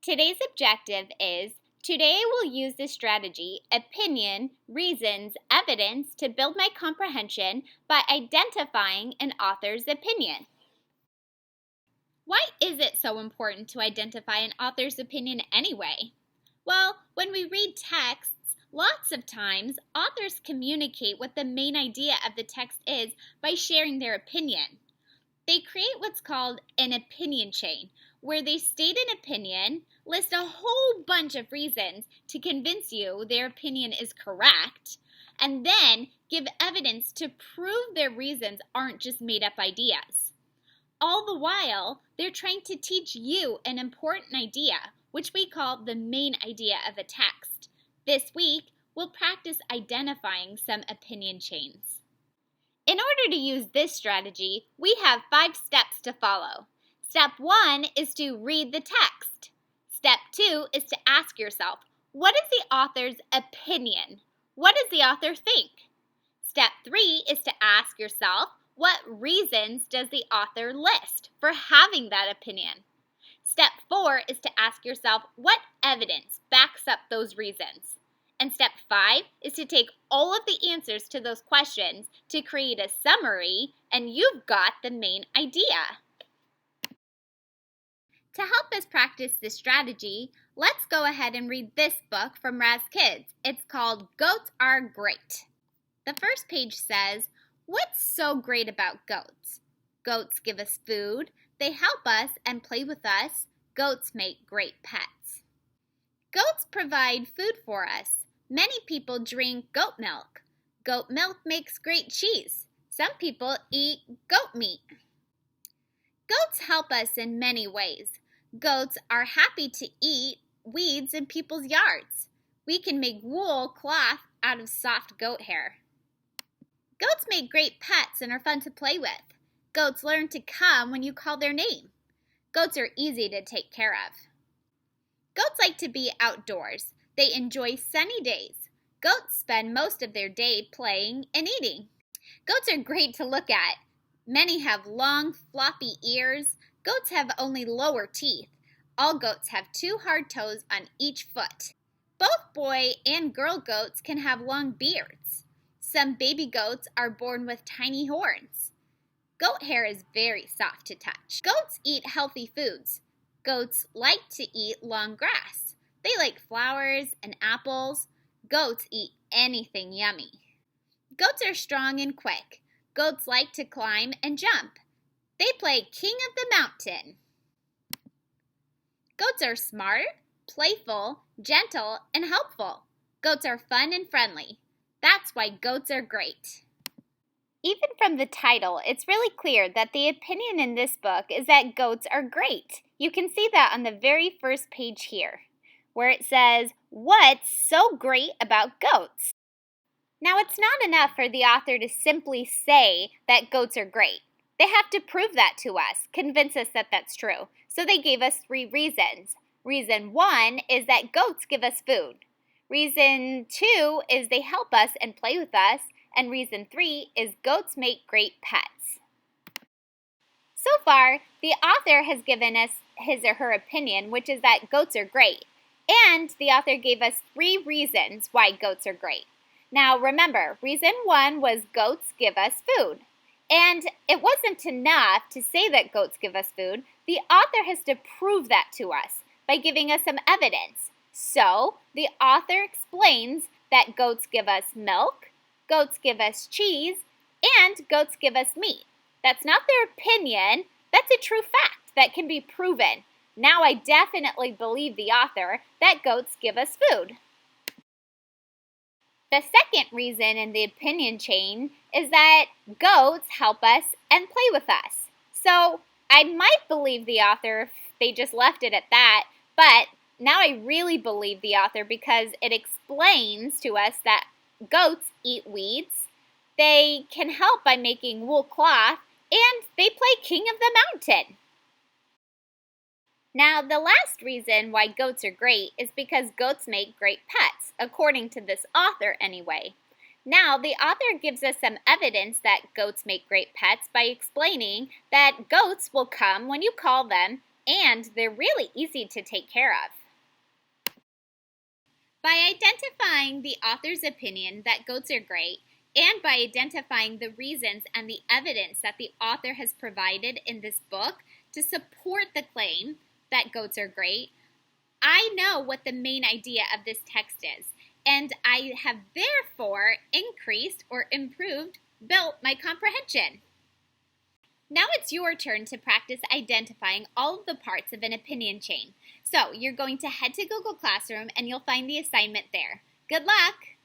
Today's objective is, today we'll use the strategy, opinion, reasons, evidence to build my comprehension by identifying an author's opinion. Why is it so important to identify an author's opinion anyway? Well, when we read texts, lots of times authors communicate what the main idea of the text is by sharing their opinion. They create what's called an opinion chain, where they state an opinion, list a whole bunch of reasons to convince you their opinion is correct, and then give evidence to prove their reasons aren't just made up ideas. All the while, they're trying to teach you an important idea, which we call the main idea of a text. This week, we'll practice identifying some opinion chains. In order to use this strategy, we have 5 steps to follow. Step 1 is to read the text. Step 2 is to ask yourself, what is the author's opinion? What does the author think? Step 3 is to ask yourself, what reasons does the author list for having that opinion? Step 4 is to ask yourself, what evidence backs up those reasons? And step 5 is to take all of the answers to those questions to create a summary, and you've got the main idea. To help us practice this strategy, let's go ahead and read this book from Raz Kids. It's called Goats Are Great. The first page says, what's so great about goats? Goats give us food, they help us and play with us. Goats make great pets. Goats provide food for us. Many people drink goat milk. Goat milk makes great cheese. Some people eat goat meat. Goats help us in many ways. Goats are happy to eat weeds in people's yards. We can make wool cloth out of soft goat hair. Goats make great pets and are fun to play with. Goats learn to come when you call their name. Goats are easy to take care of. Goats like to be outdoors. They enjoy sunny days. Goats spend most of their day playing and eating. Goats are great to look at. Many have long, floppy ears. Goats have only lower teeth. All goats have 2 hard toes on each foot. Both boy and girl goats can have long beards. Some baby goats are born with tiny horns. Goat hair is very soft to touch. Goats eat healthy foods. Goats like to eat long grass. They like flowers and apples. Goats eat anything yummy. Goats are strong and quick. Goats like to climb and jump. They play king of the mountain. Goats are smart, playful, gentle, and helpful. Goats are fun and friendly. That's why goats are great. Even from the title, it's really clear that the opinion in this book is that goats are great. You can see that on the very first page here, where it says, what's so great about goats? Now, it's not enough for the author to simply say that goats are great. They have to prove that to us, convince us that that's true. So they gave us 3 reasons. Reason 1 is that goats give us food. Reason 2 is they help us and play with us. And reason 3 is goats make great pets. So far, the author has given us his or her opinion, which is that goats are great. And the author gave us 3 reasons why goats are great. Now remember, reason 1 was goats give us food. And it wasn't enough to say that goats give us food. The author has to prove that to us by giving us some evidence. So the author explains that goats give us milk, goats give us cheese, and goats give us meat. That's not their opinion. That's a true fact that can be proven. Now I definitely believe the author that goats give us food. The second reason in the opinion chain is that goats help us and play with us. So I might believe the author if they just left it at that, but now I really believe the author because it explains to us that goats eat weeds, they can help by making wool cloth, and they play king of the mountain. Now, the last reason why goats are great is because goats make great pets, according to this author anyway. Now, the author gives us some evidence that goats make great pets by explaining that goats will come when you call them, And they're really easy to take care of. By identifying the author's opinion that goats are great, and by identifying the reasons and the evidence that the author has provided in this book to support the claim that goats are great, I know what the main idea of this text is, and I have therefore increased or built my comprehension. Now it's your turn to practice identifying all of the parts of an opinion chain. So you're going to head to Google Classroom and you'll find the assignment there. Good luck!